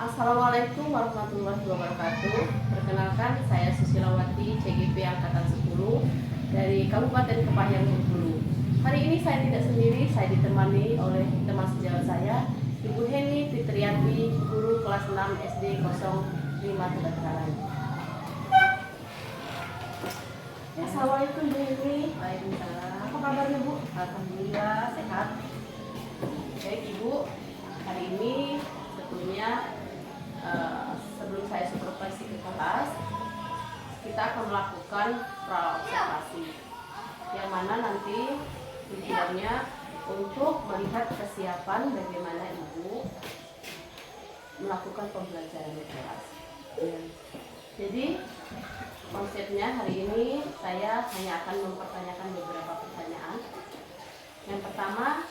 Assalamualaikum warahmatullahi wabarakatuh. Perkenalkan, saya Susilawati, CGP Angkatan 10 dari Kabupaten Kepahyang, Bengkulu. Hari ini saya tidak sendiri, saya ditemani oleh teman sejawat saya, Ibu Heni Fitriyanti, guru kelas 6 SD 05 Tegalan. Assalamualaikum Bu Heni. Waalaikumsalam. Apa kabarnya Bu? Alhamdulillah sehat. Baik Ibu, hari ini tentunya sebelum saya supervisi ke kelas, kita akan melakukan praobservasi, yang mana nanti tujuannya untuk melihat kesiapan bagaimana Ibu melakukan pembelajaran di kelas. Jadi konsepnya hari ini saya hanya akan mempertanyakan beberapa pertanyaan. Yang pertama,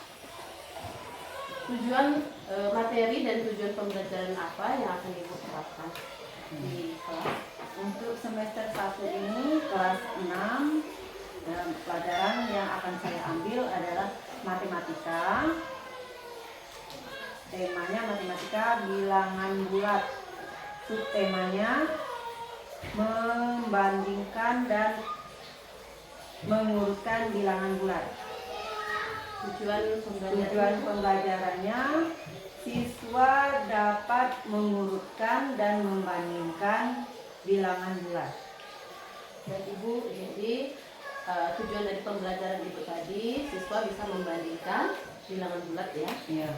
tujuan materi dan tujuan pembelajaran apa yang akan Ibu terapkan di kelas? Untuk semester 1 ini kelas 6, pelajaran yang akan saya ambil adalah matematika. Temanya matematika bilangan bulat. Subtemanya membandingkan dan mengurutkan bilangan bulat. Tujuan pembelajarannya, siswa dapat mengurutkan dan membandingkan bilangan bulat. Dan Ibu, jadi tujuan dari pembelajaran Ibu tadi, siswa bisa membandingkan bilangan bulat ya. Iya.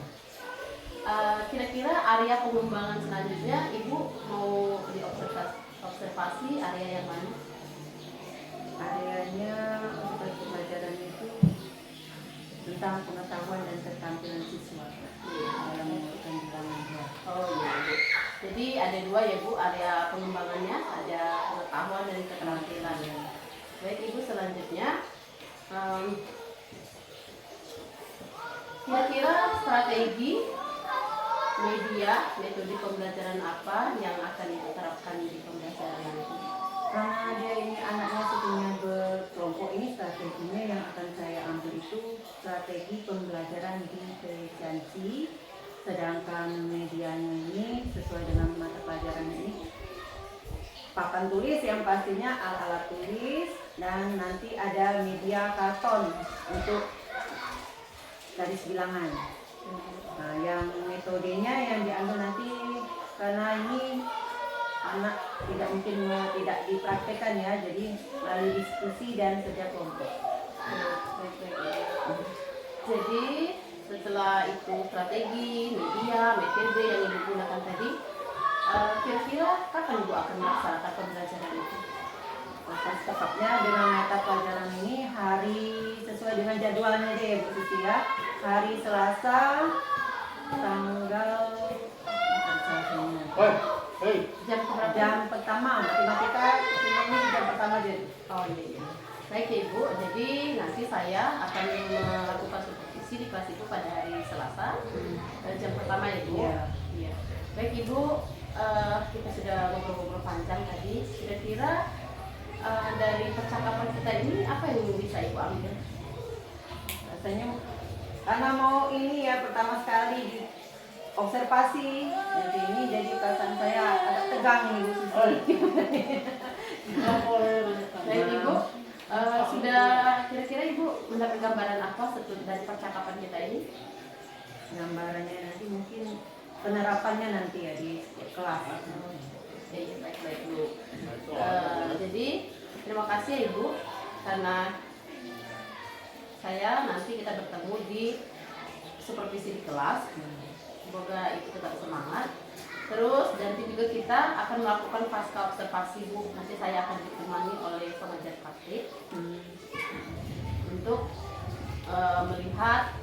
Kira-kira area pengembangan selanjutnya Ibu mau diobservasi area yang mana? Areanya untuk pembelajaran itu tentang pengetahuan dan keterampilan siswa dalam mengurutkan bilangan bulat. Oh iya Bu. Jadi ada dua ya Bu, area pengembangannya, ada pengetahuan dan keterampilan. Baik Ibu, selanjutnya kira-kira strategi, media, metode pembelajaran apa yang akan Ibu terapkan di pembelajaran nanti? Karena dia ini anaknya sebenarnya berkelompok, ini strateginya yang akan saya ambil itu strategi pembelajaran di presensi, sedangkan medianya ini sesuai dengan mata pelajaran ini papan tulis yang pastinya alat-alat tulis, dan nanti ada media karton untuk garis bilangan. Nah, yang metodenya yang diambil nanti, karena ini anak tidak mungkin tidak dipraktekkan ya, jadi melalui diskusi dan kerja kelompok. Jadi setelah itu strategi, media, metode yang Ibu gunakan tadi, kira-kira kapan Ibu akan melaksanakan pembelajaran itu? Atas tetapnya dengan mata pelajaran ini hari sesuai dengan jadwalnya deh Bu Susi ya. Hari Selasa tanggal Jam berapa? jam pertama matematika ini jam pertama jadi. Oh iya. Baik ya Ibu, jadi nanti saya akan melakukan supervisi di kelas itu pada hari Selasa jam pertama ya Bu. Iya. Baik Ibu, kita sudah ngobrol-ngobrol panjang tadi. Kira-kira dari percakapan kita ini apa yang bisa Ibu ambil? Rasanya karena mau ini ya pertama sekali di observasi, jadi ini jadi perasaan saya agak tegang nih Bu Susi. Baik Ibu, sudah kira-kira Ibu mendapat gambaran apa dari percakapan kita ini? Gambarannya nanti mungkin penerapannya nanti ya di kelas. Iya, baik Bu. Jadi terima kasih ya Ibu, karena saya nanti kita bertemu di supervisi di kelas. Semoga Ibu tetap semangat. Terus nanti juga kita akan melakukan pasca observasi Bu. Nanti saya akan ditemani oleh pengajar praktik untuk melihat,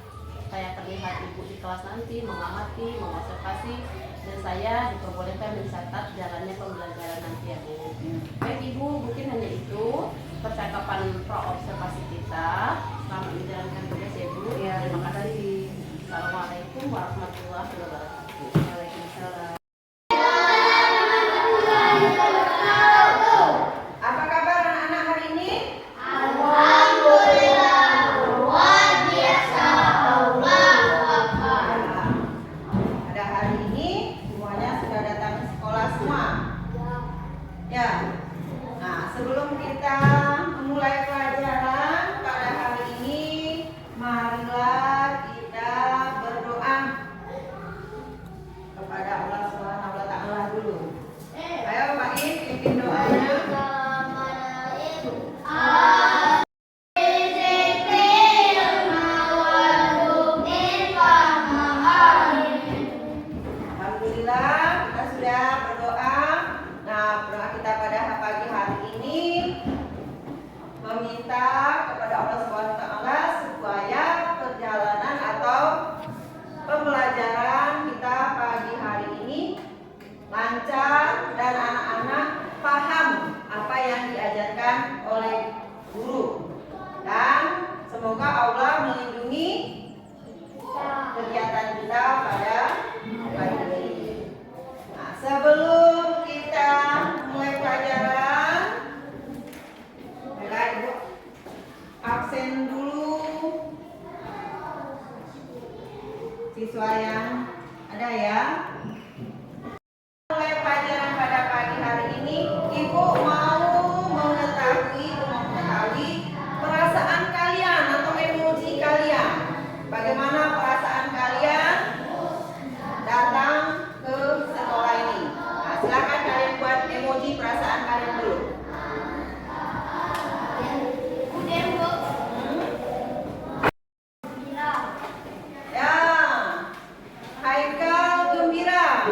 saya akan lihat Ibu di kelas nanti, mengamati, mengobservasi, dan saya diperbolehkan mencatat jalannya pembelajaran nanti ya Bu. Baik Ibu, mungkin hanya itu percakapan pro-observasi kita. Selamat menjalankan tugas ya Bu. Ya, Terima kasih. Assalamualaikum warahmatullahi wabarakatuh. Waalaikumsalam. Apa kabar anak-anak hari ini? Alhamdulillah, luar biasa. Allah. Pada hari ini semuanya sudah ada ya. Mulai pelajaran pada pagi hari ini, Ibu mau mengetahui perasaan kalian atau emosi kalian. Bagaimana perasaan kalian datang ke sekolah ini? Nah, silakan kalian buat emoji perasaan kalian dulu. Ya, Haikal gembira.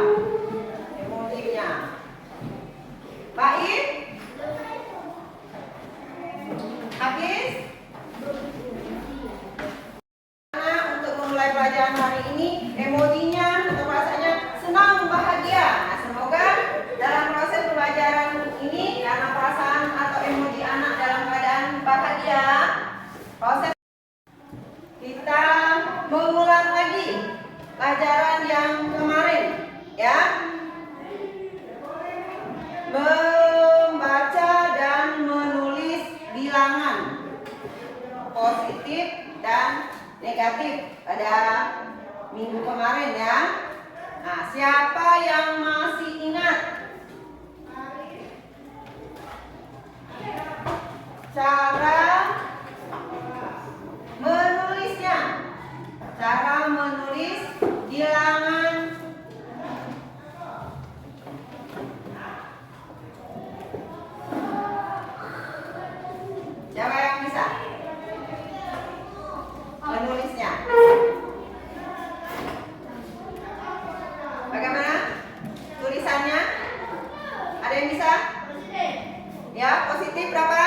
Emojinya. Baik. Habis. Untuk memulai pelajaran hari ini, emojinya atau perasaannya senang, bahagia. Nah, semoga dalam proses pembelajaran ini karena perasaan atau emoji anak dalam keadaan bahagia, proses kita mengulang lagi pelajaran yang kemarin, ya. Membaca dan menulis bilangan positif dan negatif pada minggu kemarin, ya. Nah, siapa yang masih ingat cara menulisnya? Cara menulis bilangan siapa yang bisa menulisnya? Bagaimana tulisannya? Ada yang bisa? Ya, positif berapa?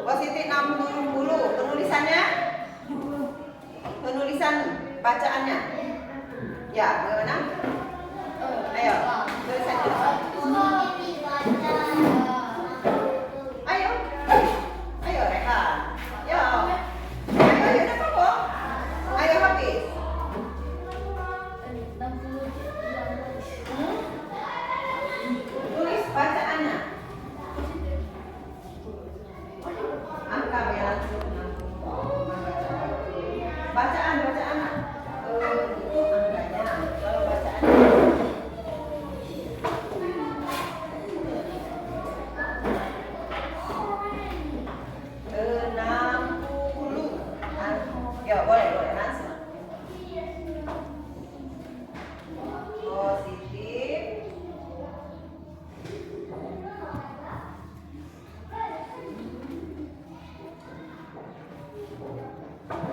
Positif 60. Penulisannya? Penulisan bacaannya? Ya, bagaimana? Ayo, tulisannya. Ayo, ayo Reka. Yo, ayo dapat kok. Ayo habis. Tulis bacaannya. Angka ya langsung. Bacaan. Itu angkanya. Kalau bacaannya. Ya boleh langsung. Positif.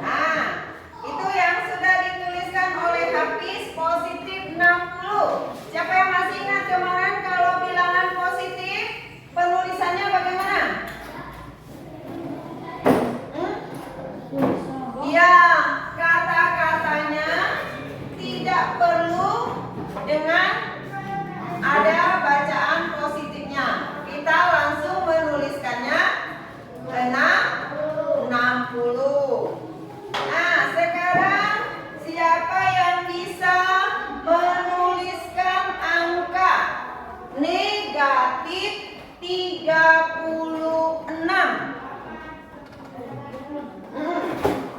Nah, itu yang sudah dituliskan oleh Hafiz, positif 60. Siapa yang masih ingat kemarin kalau bilangan positif penulisannya bagaimana? Ya, kata-katanya tidak perlu dengan ada bacaan positifnya. Kita langsung menuliskannya 60. Nah, sekarang siapa yang bisa menuliskan angka negatif 36?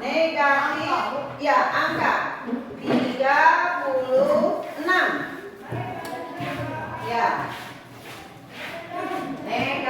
Negatif, ya, angka 36. Ya. Negatif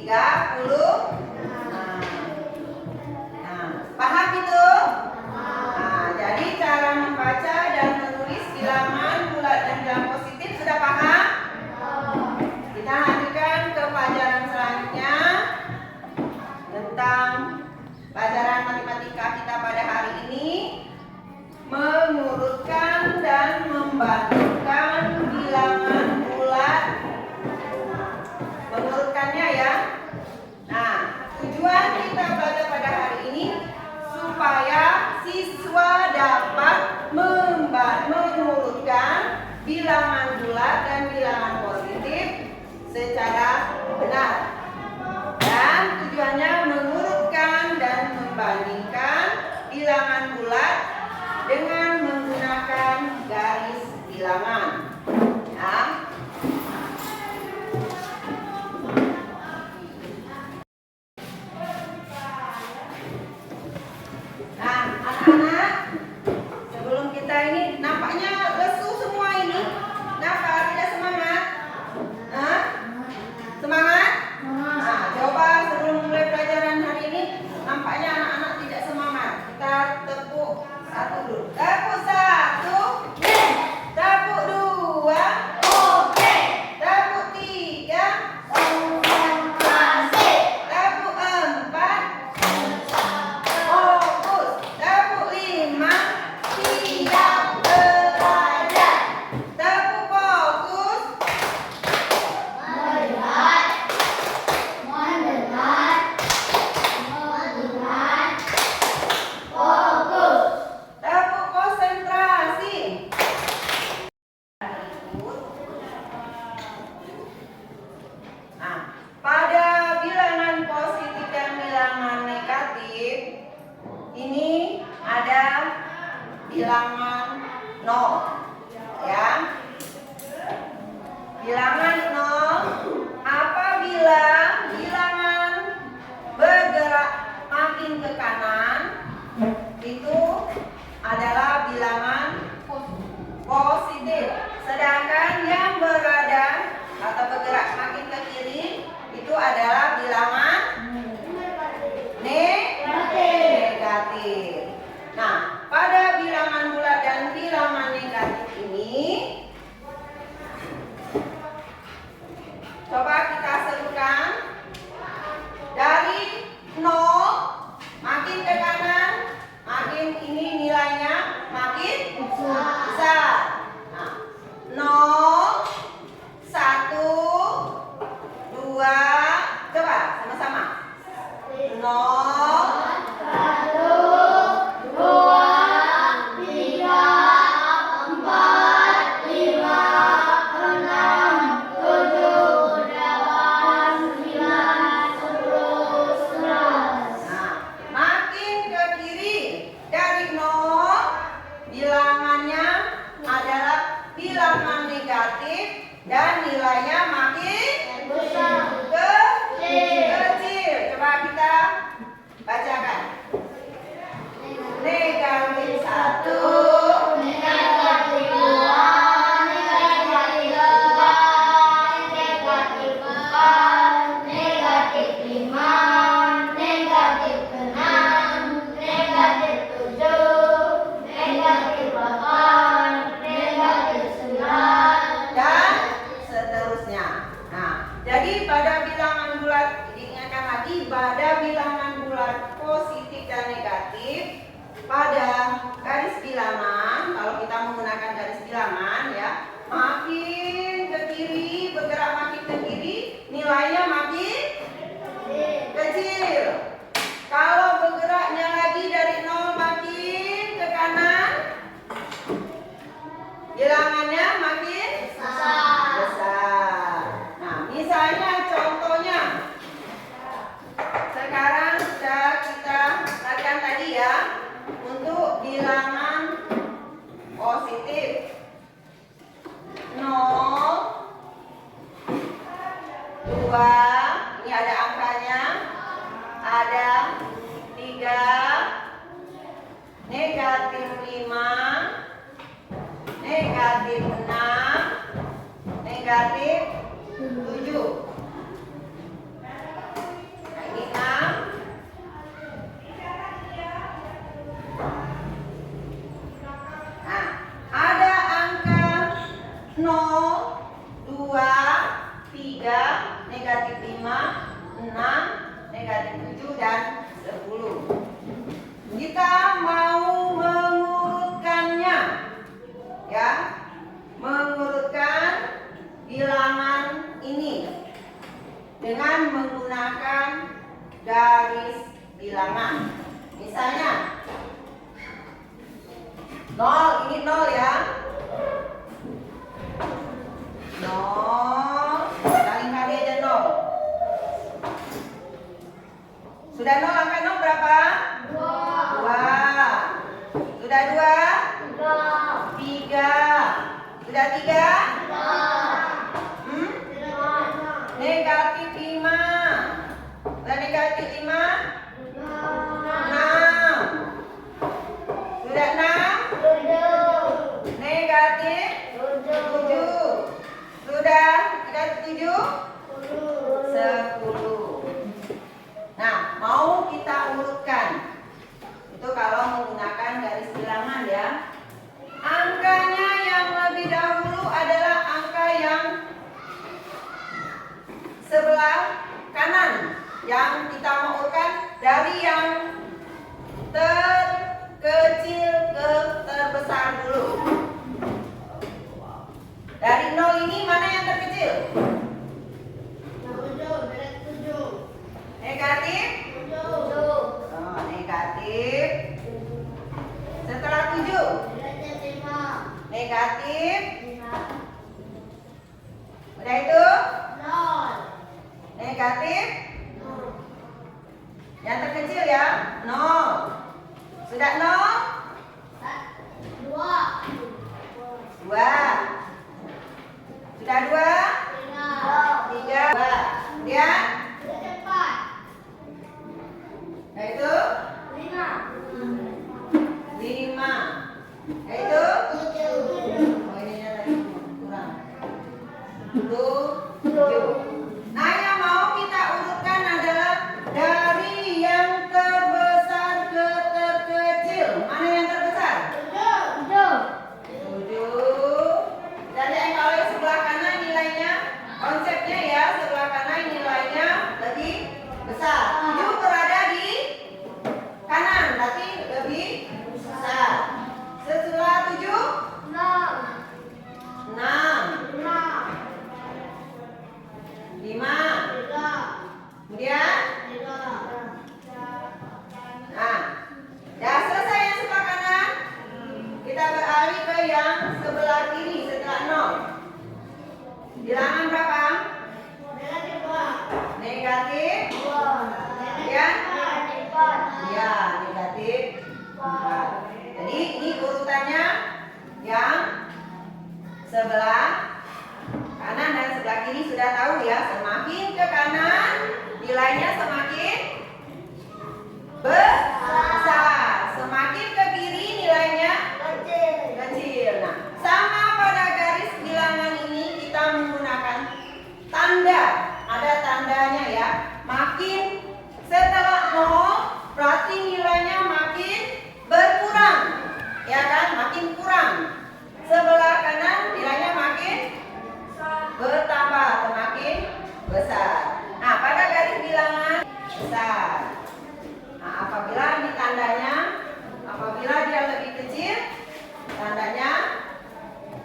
30. Nah, paham itu? Nah, jadi cara membaca dan menulis bilangan bulat dan bilangan positif sudah paham? Kita lanjutkan ke pelajaran selanjutnya tentang pelajaran matematika kita pada hari ini, mengurutkan dan membandingkan bilangan bulat. Mengurutkannya ya. Nah, tujuan kita belajar pada hari ini supaya siswa dapat mengurutkan bilangan bulat dan bilangan positif secara benar. Dan tujuannya mengurutkan dan membandingkan bilangan bulat dengan menggunakan garis bilangan. Ya. Nah, anak-anak, sebelum kita ini nampaknya lesu semua ini. Kenapa tidak semangat? Hah? Semangat? Nah, coba sebelum mulai pelajaran hari ini, nampaknya anak-anak tidak semangat. Kita tepuk satu dulu. Tepuk satu. Tepuk dua. Tepuk tiga. Tepuk empat. Fokus. Tepuk lima. Tidak belajar. Tepuk fokus. Tepuk konsentrasi. Nah, pada bilangan positif dan bilangan negatif ini ada bilangan 0 ya. Bilangan 0 apabila bilangan bergerak makin ke kanan itu adalah bilangan positif. Sedangkan yang berada atau bergerak makin ke kiri itu adalah bilangan negatif. Nah, pada bilangan bulat dan bilangan negatif ini coba kita sebutkan dari 0 makin ke kanan, makin ini nilainya makin besar. Nah, 0, 1, 2, coba sama-sama. 0, 2, ini ada angkanya, ada 3, negatif 5, negatif 6, negatif 7. 6, negatif 7 dan 10. Kita mau mengurutkannya, ya, mengurutkan bilangan ini dengan menggunakan garis bilangan. Misalnya 0, ini 0 ya. 0, saling kali aja 0. Sudah 0, angka 0 berapa? 2. Sudah 2? 3. Sudah 3? Negatif 5. Sudah negatif 5? 6. Sudah 6? Negatif 7. Sudah negatif 7? 10. Nah, mau kita urutkan. Itu kalau menggunakan garis bilangan ya. Angkanya yang lebih dahulu adalah angka yang sebelah kanan, yang kita mau urutkan dari yang terkecil ke terbesar dulu. Dari 0 ini mana yang terkecil? Negatif? Oh, negatif. Setelah 7? Negatif. Udah itu? Negatif. Yang terkecil ya? 0. Sudah 0? 2. Sudah 2? 3. 2. Kemudian? Nah itu? 5. Nah itu? Oh ini tadi kurang. 7. Nah yang mau kita urutkan adalah dari yang terbesar ke terkecil. Mana yang terbesar? 7. Jadi kalau yang sebelah kanan nilainya, konsepnya ya, sebelah kanan nilainya lebih besar. 7 berada di kanan, berarti lebih besar. Setelah 7? 6. 5. Kemudian? Nah, dah selesai yang sebelah kanan. Kita beralih ke yang sebelah kiri setelah 0. Bilangan berapa? Negatif. Ya? Ya, negatif 4. Jadi ini urutannya yang sebelah kanan dan sebelah kiri sudah tahu ya. Semakin ke kanan nilainya semakin besar, semakin ke kiri nilainya kecil. Nah, sama pada garis bilangan ini kita menggunakan tanda. Ada tandanya ya. Makin setelah 0 berarti nilainya makin berkurang. Ya kan? Makin kurang. Sebelah kanan nilainya makin bertambah, semakin besar. Nah, pada garis bilangan besar. Nah, apabila ini tandanya, apabila dia lebih kecil, tandanya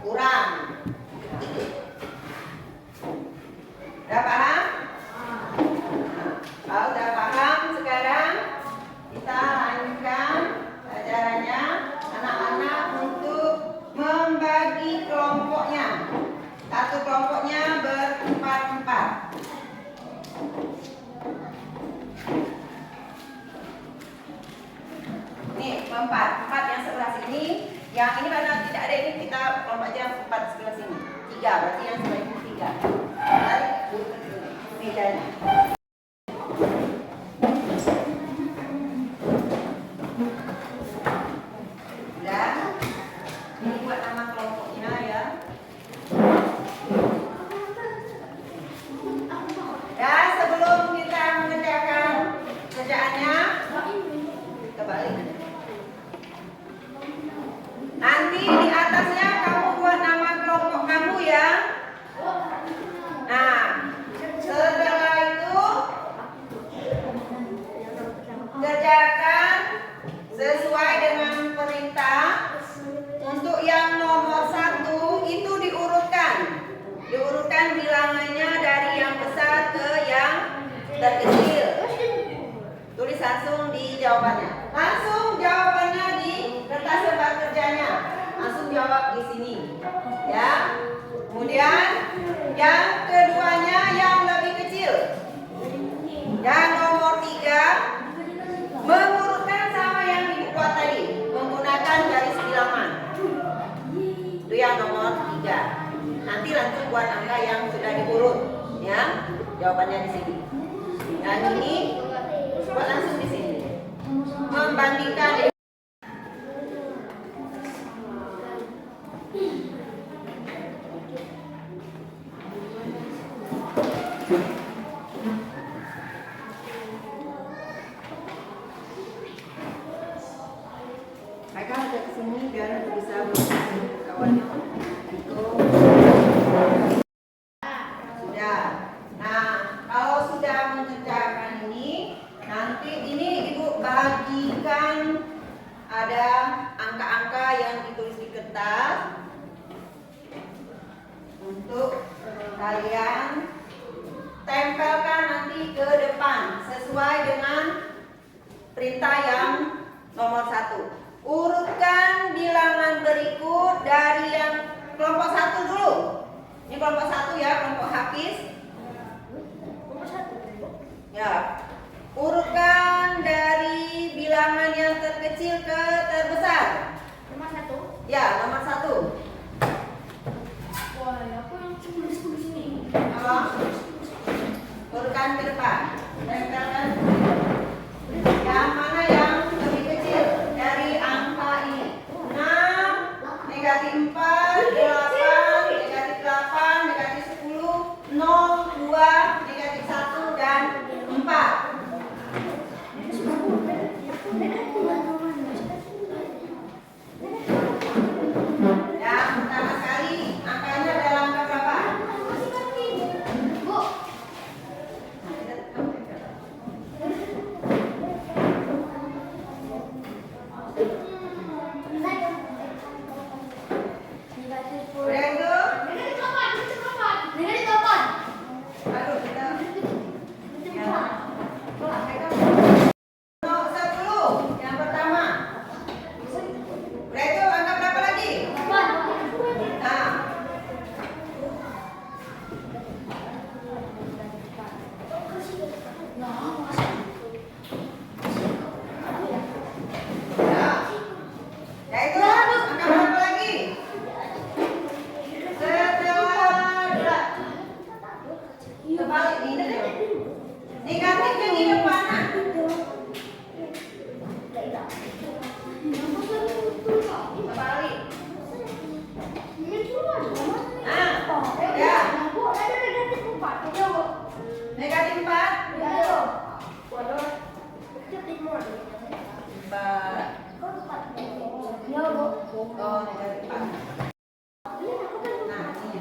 kurang. Udah paham? Kalau udah paham, sekarang kita lanjutkan pelajarannya. Anak-anak untuk membagi kelompoknya. Satu kelompoknya berempat-empat. Nih, empat yang sebelah sini. Yang ini karena tidak ada ini, kita kelompok aja 4 sebelah sini. 3, berarti yang sebelah ini 3. Tarik bedanya. Udah. Ini buat nama kelompoknya ya. Dan sebelum kita mengerjakan kerjaannya, kita balik. Nanti di atasnya kamu buat nama kelompok kamu ya. Nah, setelah itu terkecil? Tulis langsung di jawabannya. Langsung jawabannya di kertas tempat kerjanya. Langsung jawab di sini. Ya. Kemudian yang keduanya yang lebih kecil. Dan nomor 3 mengurutkan sama yang dibuat tadi menggunakan garis bilangan. Itu yang nomor 3. Nanti langsung buat angka yang sudah diurut, ya. Jawabannya di sini. Dan ini buat langsung di sini. Membandingkan. Mereka ajak ke sini biar bisa bertemu kawannya. Sudah. Nah, kalau sudah mengerjakan ini, nanti ini Ibu bagikan ada angka-angka yang ditulis di kertas untuk kalian tempelkan nanti ke depan sesuai dengan perintah yang nomor 1. Urutkan bilangan berikut dari yang kelompok 1 dulu. Ini kelompok 1 ya, kelompok Hafiz. Ya. Urutkan dari bilangan yang terkecil ke terbesar. Nomor 1. Ya, nomor 1. Wah, aku yang tulis ini. Apa? Urutkan ke depan. Tempelkan. Yang mana yang lebih kecil dari angka ini? 6, negatif 4, 8, negatif 8, negatif 10, 0, 2, negatif 1, dan 4. Yang pertama sekali, angkanya adalah angka berapa? Bu. Udah itu? Aduh, kita nomor 10, yang pertama. Udah itu, angka berapa lagi? Nah, ya itu, angka berapa lagi? Setelah terbalik ini deh. Negatifnya di depan. Terbalik. Nah, ya. Negatif 4. 4. Oh, negatif 4. Nah, ini.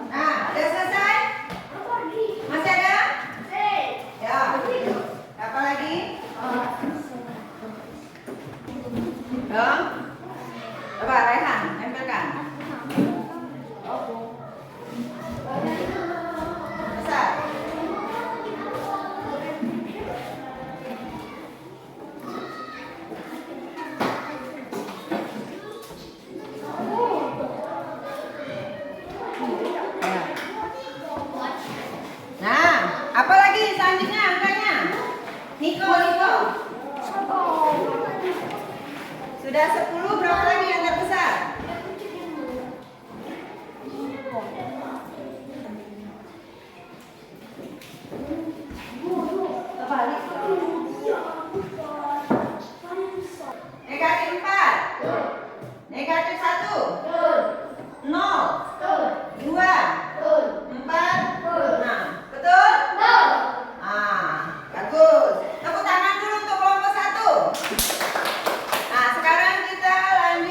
Nah, udah selesai? Masih ada? Ya. Apa lagi? Dong. Coba Raihan, tempelkan. Besar. Nah, apa lagi selanjutnya angkanya? Niko. Sudah 10, berapa lagi yang terbesar? Terbalik. Negatif 4. Negatif 1. 0. 2. 4. Nah, betul? Bagus. Tepuk tangan dulu untuk kelompok 1. Nah, sekarang kita lanjut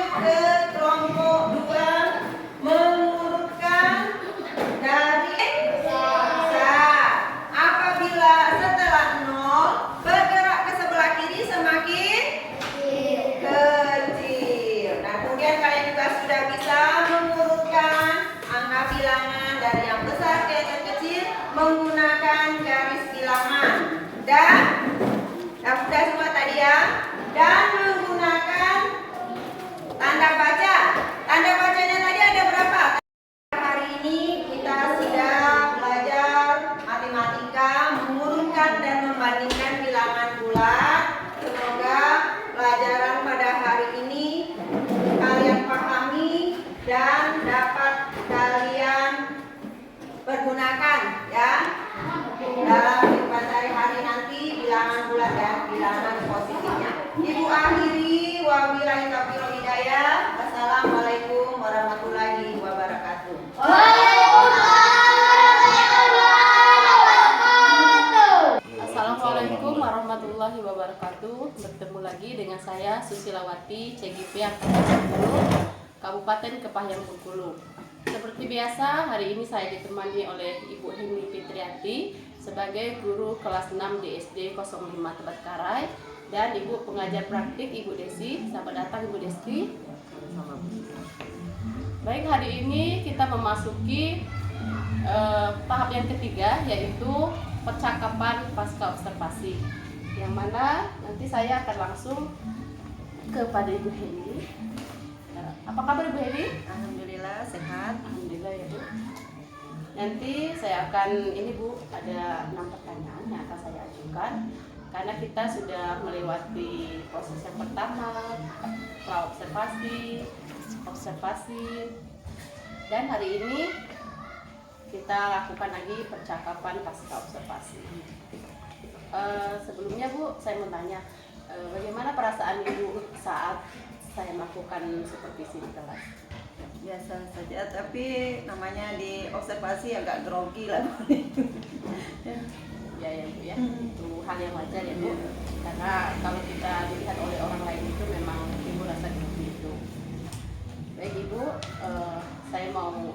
dan menggunakan tanda baca. Tanda bacanya tadi ada berapa? Hari ini kita sudah belajar matematika, mengurutkan dan membandingkan bilangan bulat. Semoga pelajaran pada hari ini kalian pahami dan dapat kalian pergunakan ya dalam kehidupan sehari-hari nanti, bilangan bulat dan bilangan positifnya. Ibu akhiri, wabillahi taufiq wal hidayah. Wassalamualaikum warahmatullahi wabarakatuh. Assalamualaikum warahmatullahi wabarakatuh. Bertemu lagi dengan saya Susilawati CGP Angkatan 10 Kabupaten Kepahyang Bengkulu. Seperti biasa, hari ini saya ditemani oleh Ibu Himni Fitriati sebagai guru kelas 6 di SD 05 Tebet-Karai dan Ibu pengajar praktik Ibu Desi. Selamat datang Ibu Desi. Baik, hari ini kita memasuki tahap yang ketiga, yaitu percakapan pasca observasi, yang mana nanti saya akan langsung kepada Ibu Heni. Apa kabar Ibu Heni? Alhamdulillah sehat. Alhamdulillah ya Bu. Nanti saya akan, ini Bu, ada 6 pertanyaan yang akan saya ajukan karena kita sudah melewati proses yang pertama, pra-observasi, observasi, dan hari ini kita lakukan lagi percakapan pasca observasi. Sebelumnya Bu, saya mau tanya, bagaimana perasaan Ibu saat saya melakukan supervisi di kelas? Biasa saja, tapi namanya di observasi agak grogi lah. Ya Bu ya, itu hal yang wajar ya Bu, karena kalau kita dilihat oleh orang lain itu memang Ibu rasa seperti itu. Baik Ibu, saya mau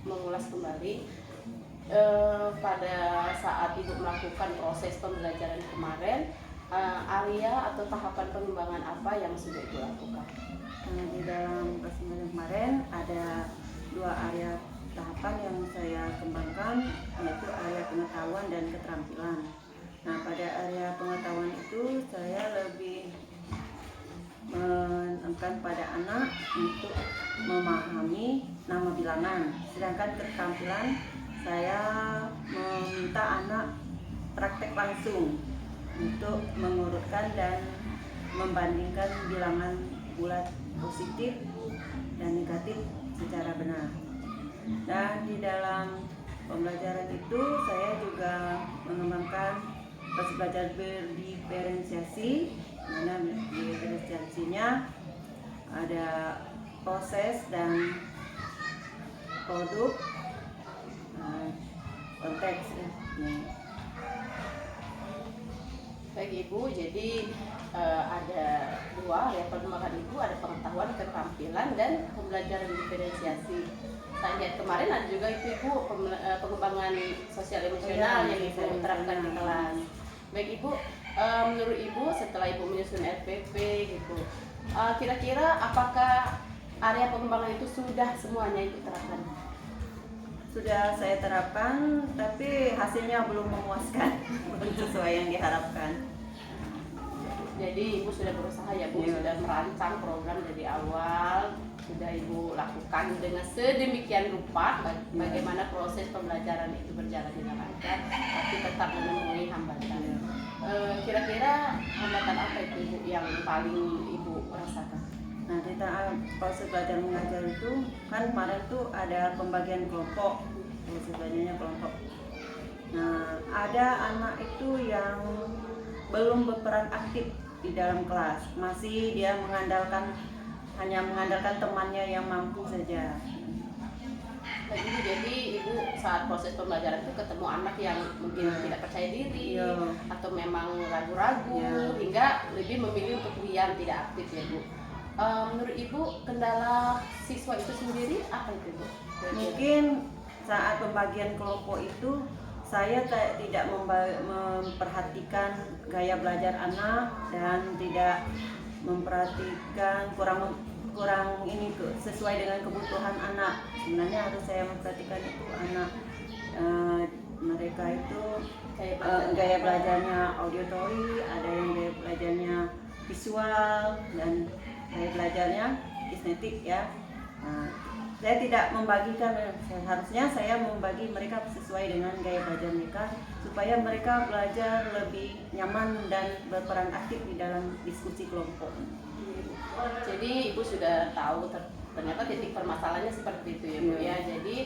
mengulas kembali pada saat Ibu melakukan proses pembelajaran kemarin, area atau tahapan pengembangan apa yang sudah Ibu lakukan? Di dalam persidangan kemarin ada 2 area tahapan yang saya kembangkan, yaitu area pengetahuan dan keterampilan. Nah, pada area pengetahuan itu saya lebih menekankan pada anak untuk memahami nama bilangan, sedangkan keterampilan saya meminta anak praktek langsung untuk mengurutkan dan membandingkan bilangan bulat positif dan negatif secara benar. Dan di dalam pembelajaran itu saya juga mengembangkan proses belajar berdiferensiasi, mana diferensiasinya ada proses dan produk, konteks ya. Baik Ibu, jadi ada 2 ya perkembangan Ibu, ada pengetahuan, keterampilan, dan pembelajaran diferensiasi. Saya lihat kemarin ada juga itu Ibu pengembangan sosial emosional yang Ibu terapkan di kelas. Baik Ibu, menurut Ibu setelah Ibu menyusun RPP gitu, kira-kira apakah area pengembangan itu sudah semuanya Ibu terapkan? Sudah saya terapkan, tapi hasilnya belum memuaskan, belum sesuai yang diharapkan. Jadi Ibu sudah berusaha ya Bu, sudah merancang program dari awal, sudah Ibu lakukan dengan sedemikian rupa bagaimana proses pembelajaran itu berjalan dengan lancar, tapi tetap menemui hambatan. Kira-kira hambatan apa itu Ibu yang paling Ibu rasakan? Nah, di proses belajar mengajar itu kan kemarin tuh ada pembagian kelompok, proses belajarnya kelompok. Nah, ada anak itu yang belum berperan aktif di dalam kelas, masih dia hanya mengandalkan temannya yang mampu saja. Jadi Ibu saat proses pembelajaran itu ketemu anak yang mungkin tidak percaya diri atau memang ragu-ragu hingga lebih memilih untuk diam, tidak aktif ya Bu. Menurut Ibu kendala siswa itu sendiri apa itu Bu? Mungkin saat pembagian kelompok itu saya tidak memperhatikan gaya belajar anak dan tidak memperhatikan kurang ini sesuai dengan kebutuhan anak. Sebenarnya harus saya memperhatikan itu anak mereka itu gaya belajarnya auditory, ada yang gaya belajarnya visual dan gaya belajarnya estetik ya. Saya tidak membagikan, seharusnya saya membagi mereka sesuai dengan gaya belajar mereka supaya mereka belajar lebih nyaman dan berperan aktif di dalam diskusi kelompok. Jadi Ibu sudah tahu ternyata titik permasalahannya seperti itu ya Bu ya. Jadi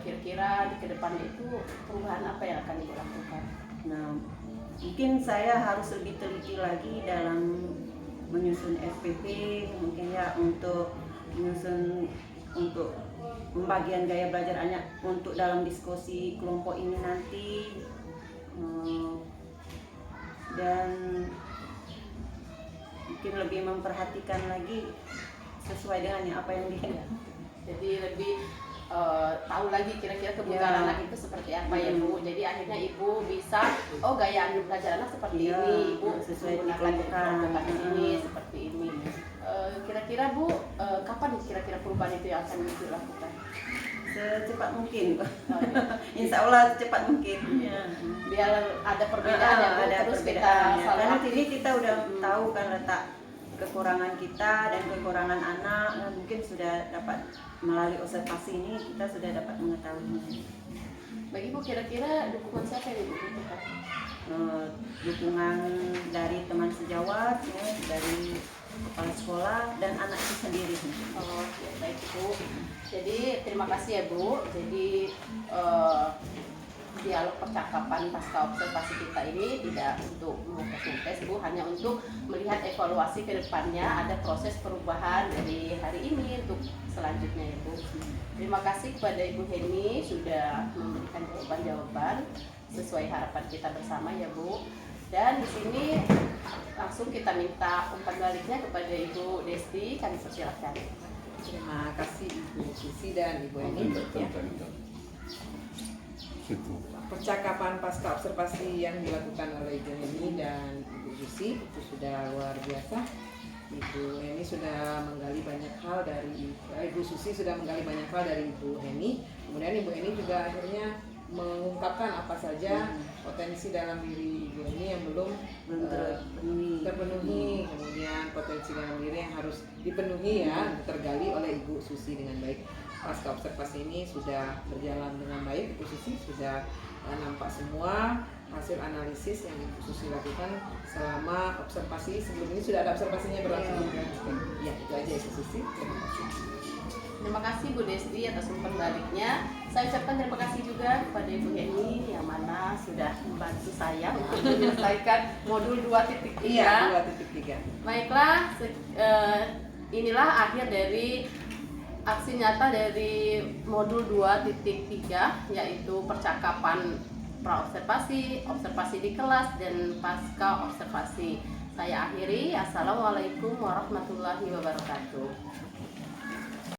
kira-kira di kedepan itu perubahan apa yang akan Ibu lakukan? Nah, mungkin saya harus lebih teliti lagi dalam menyusun SPP, mungkin ya untuk menyusun untuk pembagian gaya belajar anak untuk dalam diskusi kelompok ini nanti, dan mungkin lebih memperhatikan lagi sesuai dengan apa yang dia. Jadi lebih tahu lagi kira-kira kebutuhan anak itu seperti apa ya Bu. Jadi akhirnya Ibu bisa gaya belajar anak seperti ini, Ibu sesuai menggunakan kelompok ini seperti ini. Kira-kira Bu, kapan kira-kira perubahan itu yang akan Ibu lakukan? Secepat mungkin. Insya Allah secepat mungkin. Biar ada perbedaan ya Bu, ada terus perbedaan kita ya. Karena sini kita udah tahu kan letak kekurangan kita dan kekurangan anak, mungkin sudah dapat melalui observasi ini kita sudah dapat mengetahuinya. Bagi Bu, kira-kira dukungan siapa yang Ibu butuhkan? Dukungan dari teman sejawat, ya, dari kepala sekolah dan anak itu sendiri. Oh, ya, baik Bu. Jadi terima kasih ya Bu. Jadi dialog percakapan pasca observasi kita ini tidak untuk mengetes Bu, hanya untuk melihat evaluasi ke depannya, ada proses perubahan dari hari ini untuk selanjutnya ya Bu. Terima kasih kepada Ibu Heni sudah memberikan jawaban-jawaban sesuai harapan kita bersama ya Bu. Dan di sini langsung kita minta umpan baliknya kepada Ibu Desti, kami persilakan. Terima kasih Ibu Susi dan Ibu Eni. Percakapan pasca observasi yang dilakukan oleh Ibu Heni dan Ibu Susi itu sudah luar biasa. Ibu Heni sudah menggali banyak hal dari Ibu Susi sudah menggali banyak hal dari Ibu Heni. Kemudian Ibu Heni juga akhirnya mengungkapkan apa saja potensi dalam diri Ibu Heni yang belum terpenuhi, kemudian potensi dalam diri yang harus dipenuhi ya, tergali oleh Ibu Susi dengan baik. Pasca observasi ini sudah berjalan dengan baik, Ibu Susi sudah nampak semua hasil analisis yang Ibu Susi lakukan selama observasi. Sebelum ini sudah ada observasinya berlangsung. Ya, itu aja Ibu Susi. Terima kasih. Terima kasih Bu Desti atas umpan baliknya. Saya ucapkan terima kasih juga kepada Ibu Heni yang mana sudah membantu saya untuk menyelesaikan modul 2.3. Iya, 2.3. Baiklah, inilah akhir dari aksi nyata dari modul 2.3, yaitu percakapan pra-observasi, observasi di kelas, dan pasca observasi. Saya akhiri. Assalamualaikum warahmatullahi wabarakatuh.